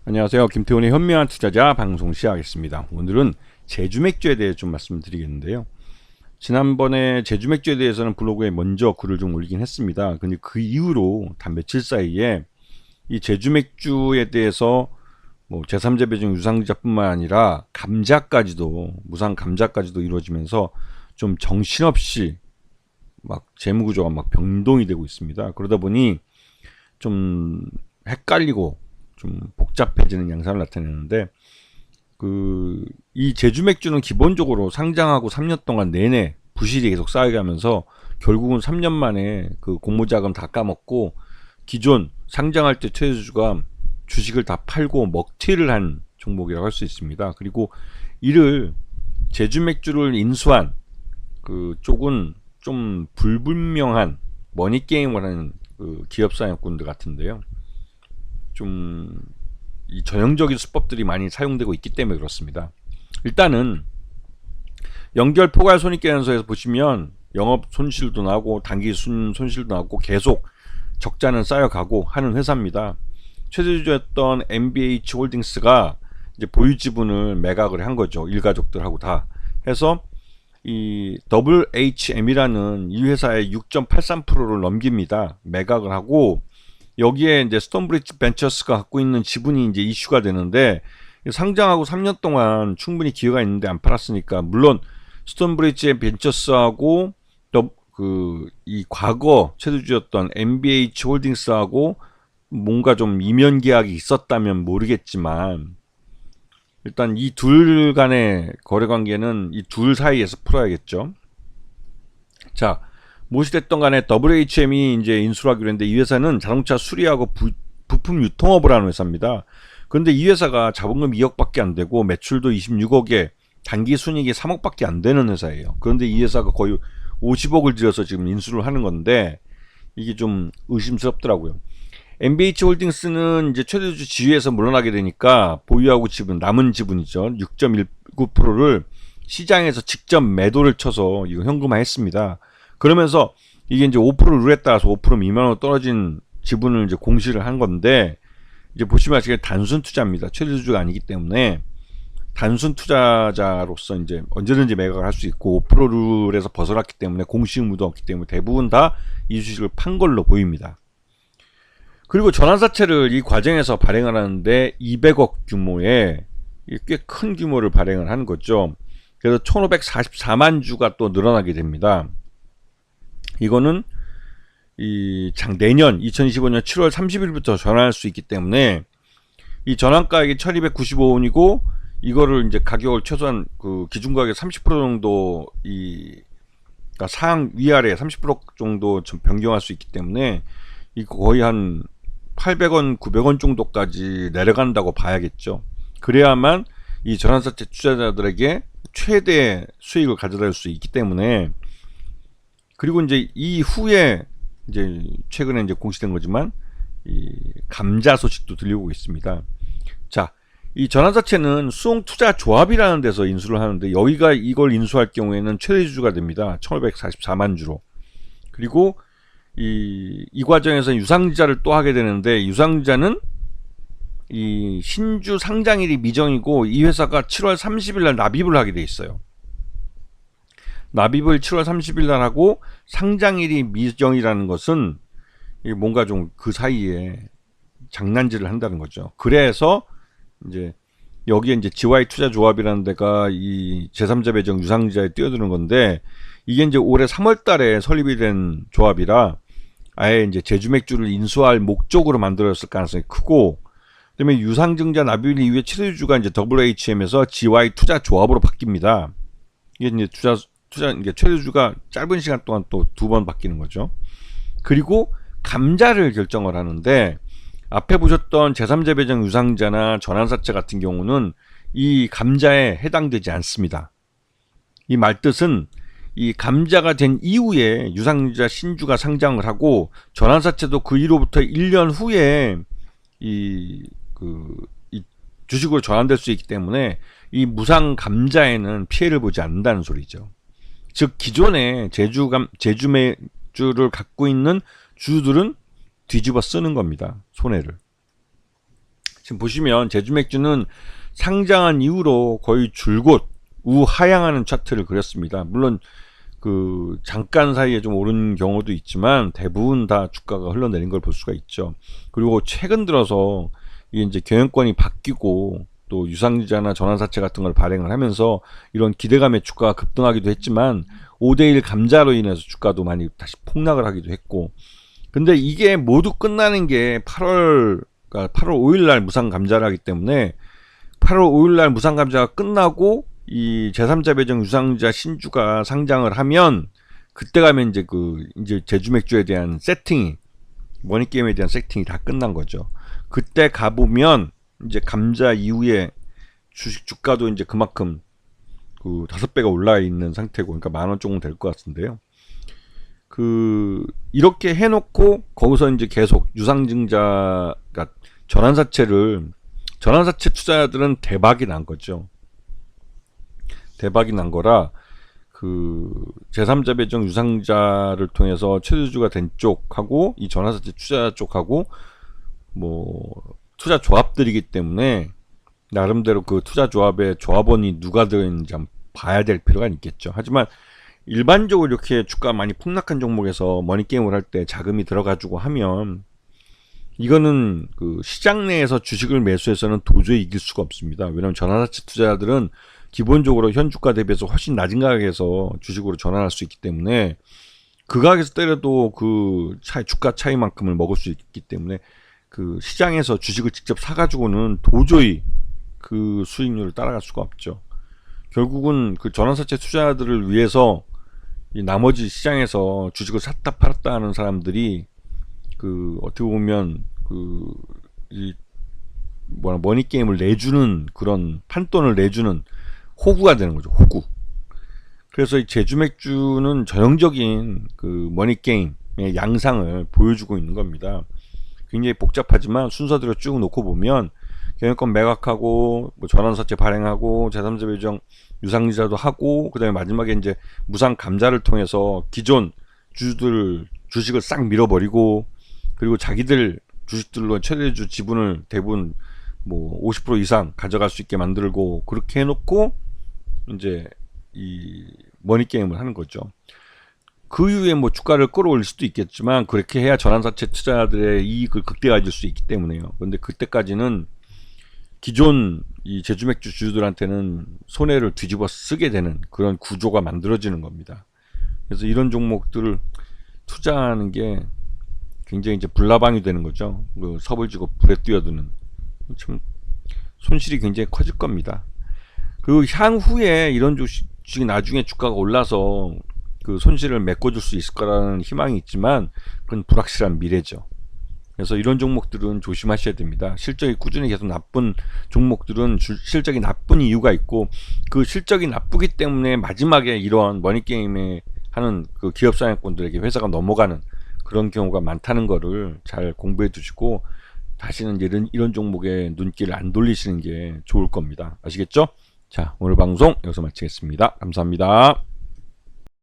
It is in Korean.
안녕하세요. 김태훈의 현명한 투자자 방송 시작하겠습니다. 오늘은 제주맥주에 대해 좀 말씀드리겠는데요. 지난번에 제주맥주에 대해서는 블로그에 먼저 글을 좀 올리긴 했습니다. 근데 그 이후로 단 며칠 사이에 이 제주맥주에 대해서 뭐 제3자 배정 유상자뿐만 아니라 감자까지도, 무상 감자까지도 이루어지면서 좀 정신없이 막 재무구조가 막 변동이 되고 있습니다. 그러다 보니 좀 헷갈리고 좀 복잡해지는 양상을 나타내는데, 이 제주 맥주는 기본적으로 상장하고 3년 동안 내내 부실이 계속 쌓여가면서 결국은 3년 만에 그 공모자금 다 까먹고 기존 상장할 때 최대주주가 주식을 다 팔고 먹튀를 한 종목이라고 할 수 있습니다. 그리고 이를 제주 맥주를 인수한 그 쪽은 좀 불분명한 머니게임을 하는 그 기업 사냥꾼들 같은데요. 좀 이 전형적인 수법들이 많이 사용되고 있기 때문에 그렇습니다. 일단은 연결 포괄 손익계산서에서 보시면 영업 손실도 나고 단기 손실도 나고 계속 적자는 쌓여가고 하는 회사입니다. 최대주주였던 MBH 홀딩스가 이제 보유 지분을 매각을 한 거죠. 일가족들하고 다 해서 이 WHM이라는 이 회사의 6.83%를 넘깁니다. 매각을 하고 여기에 이제 스톤브리지 벤처스가 갖고 있는 지분이 이제 이슈가 되는데, 상장하고 3년 동안 충분히 기회가 있는데 안 팔았으니까, 물론 스톤브리지 벤처스하고 이 과거 최대주주였던 MBH 홀딩스하고 뭔가 좀 이면 계약이 있었다면 모르겠지만, 일단 이 둘 간의 거래 관계는 이 둘 사이에서 풀어야겠죠. 자, 무엇이 됐던 간에 WHM이 이제 인수를 하기로 했는데, 이 회사는 자동차 수리하고 부품 유통업을 하는 회사입니다. 그런데 이 회사가 자본금 2억밖에 안 되고 매출도 26억에 단기 순이익이 3억밖에 안 되는 회사예요. 그런데 이 회사가 거의 50억을 들여서 지금 인수를 하는 건데, 이게 좀 의심스럽더라고요. MBH 홀딩스는 이제 최대주주 지위에서 물러나게 되니까 보유하고 지분, 남은 지분이죠. 6.19%를 시장에서 직접 매도를 쳐서 이거 현금화했습니다. 그러면서 이게 이제 5% 룰에 따라서 5% 미만으로 떨어진 지분을 이제 공시를 한 건데, 이제 보시면 아시겠지만 단순 투자입니다. 최대주주가 아니기 때문에 단순 투자자로서 이제 언제든지 매각을 할 수 있고 5% 룰에서 벗어났기 때문에 공시 의무도 없기 때문에 대부분 다 이 주식을 판 걸로 보입니다. 그리고 전환사채를 이 과정에서 발행을 하는데 200억 규모의 꽤 큰 규모를 발행을 하는 거죠. 그래서 1544만 주가 또 늘어나게 됩니다. 이거는 내년 2025년 7월 30일부터 전환할 수 있기 때문에 이 전환가액이 1295원이고, 이거를 이제 가격을 최소한 그 기준가격 30% 정도 그러니까 상향 위아래 30% 정도 좀 변경할 수 있기 때문에 이 거의 한 800원, 900원 정도까지 내려간다고 봐야겠죠. 그래야만 이 전환사채 투자자들에게 최대 수익을 가져다 줄 수 있기 때문에. 그리고 이제 이후에 이제 최근에 이제 공시된 거지만 이 감자 소식도 들리고 있습니다. 자, 이 전환사채는 수홍투자조합이라는 데서 인수를 하는데, 여기가 이걸 인수할 경우에는 최대주주가 됩니다. 1544만 주로. 그리고 이 과정에서 유상자를 또 하게 되는데, 유상자는 이 신주 상장일이 미정이고 이 회사가 7월 30일 날 납입을 하게 돼 있어요. 납입을 7월 30일 날 하고 상장일이 미정이라는 것은 뭔가 좀 그 사이에 장난질을 한다는 거죠. 그래서 이제 여기에 이제 GY 투자조합이라는 데가 이 제3자 배정 유상자에 뛰어드는 건데, 이게 이제 올해 3월 달에 설립이 된 조합이라 아예 이제 제주맥주를 인수할 목적으로 만들어졌을 가능성이 크고, 그다음에 유상증자 납입 이후에 최대주주가 이제 WHM에서 GY 투자조합으로 바뀝니다. 이게 이제 이게 최대주주가 짧은 시간 동안 또 2번 바뀌는 거죠. 그리고 감자를 결정을 하는데, 앞에 보셨던 제3자 배정 유상자나 전환사채 같은 경우는 이 감자에 해당되지 않습니다. 이 말뜻은 이 감자가 된 이후에 유상자 신주가 상장을 하고, 전환사채도 그 이로부터 1년 후에 이 주식으로 전환될 수 있기 때문에 이 무상 감자에는 피해를 보지 않는다는 소리죠. 즉 기존에 제주맥주를 갖고 있는 주주들은 뒤집어 쓰는 겁니다. 손해를. 지금 보시면 제주맥주는 상장한 이후로 거의 줄곧 우하향하는 차트를 그렸습니다. 물론 그 잠깐 사이에 좀 오른 경우도 있지만 대부분 다 주가가 흘러내린 걸 볼 수가 있죠. 그리고 최근 들어서 이게 이제 경영권이 바뀌고 또 유상증자나 전환사채 같은 걸 발행을 하면서 이런 기대감에 주가가 급등하기도 했지만 5대1 감자로 인해서 주가도 많이 다시 폭락을 하기도 했고, 근데 이게 모두 끝나는 게 8월 5일 날 무상 감자를 하기 때문에 8월 5일 날 무상 감자가 끝나고 이 제3자 배정 유상증자 신주가 상장을 하면 그때 가면 이제 제주 맥주에 대한 세팅이, 머니 게임에 대한 세팅이 다 끝난 거죠. 그때 가보면 이제 감자 이후에 주식 주가도 이제 그만큼 그 5배가 올라 있는 상태고, 그러니까 10,000원 조금 될 것 같은데요. 이렇게 해놓고 거기서 이제 계속 유상증자, 그러니까 전환사채 투자자들은 대박이 난 거죠. 대박이 난 거라 제3자 배정 유상자를 통해서 최대주가 된 쪽하고 이 전환사채 투자 쪽하고 뭐 투자 조합들이기 때문에 나름대로 그 투자 조합의 조합원이 누가 들어있는지 한번 봐야 될 필요가 있겠죠. 하지만 일반적으로 이렇게 주가 많이 폭락한 종목에서 머니게임을 할 때 자금이 들어가지고 하면 이거는 그 시장 내에서 주식을 매수해서는 도저히 이길 수가 없습니다. 왜냐하면 전환사채 투자자들은 기본적으로 현 주가 대비해서 훨씬 낮은 가격에서 주식으로 전환할 수 있기 때문에 그 가격에서 때려도 그 주가 차이만큼을 먹을 수 있기 때문에 그 시장에서 주식을 직접 사가지고는 도저히 그 수익률을 따라갈 수가 없죠. 결국은 그 전환사채 투자자들을 위해서 이 나머지 시장에서 주식을 샀다 팔았다 하는 사람들이 어떻게 보면 머니게임을 내주는, 그런 판돈을 내주는 호구가 되는 거죠. 호구. 그래서 이 제주맥주는 전형적인 머니게임의 양상을 보여주고 있는 겁니다. 굉장히 복잡하지만 순서대로 쭉 놓고 보면 경영권 매각하고 뭐 전환사채 발행하고 제3자 배정 유상증자도 하고, 그 다음에 마지막에 이제 무상 감자를 통해서 기존 주주들 주식을 싹 밀어버리고, 그리고 자기들 주식들로 최대주 지분을 대부분 뭐 50% 이상 가져갈 수 있게 만들고, 그렇게 해놓고 이제 이 머니게임을 하는 거죠. 그 이후에 뭐 주가를 끌어올릴 수도 있겠지만 그렇게 해야 전환사채 투자자들의 이익을 극대화해줄 수 있기 때문에요. 그런데 그때까지는 기존 이 제주맥주 주주들한테는 손해를 뒤집어 쓰게 되는 그런 구조가 만들어지는 겁니다. 그래서 이런 종목들을 투자하는 게 굉장히 이제 불나방이 되는 거죠. 섭을 지고 불에 뛰어드는, 참 손실이 굉장히 커질 겁니다. 그리고 향후에 이런 주식이 나중에 주가가 올라서 그 손실을 메꿔줄 수 있을 거라는 희망이 있지만 그건 불확실한 미래죠. 그래서 이런 종목들은 조심하셔야 됩니다. 실적이 꾸준히 계속 나쁜 종목들은 실적이 나쁜 이유가 있고, 그 실적이 나쁘기 때문에 마지막에 이런 머니게임에 하는 그 기업 상향권들에게 회사가 넘어가는 그런 경우가 많다는 거를 잘 공부해 두시고 다시는 이런 종목에 눈길을 안 돌리시는 게 좋을 겁니다. 아시겠죠? 자, 오늘 방송 여기서 마치겠습니다. 감사합니다.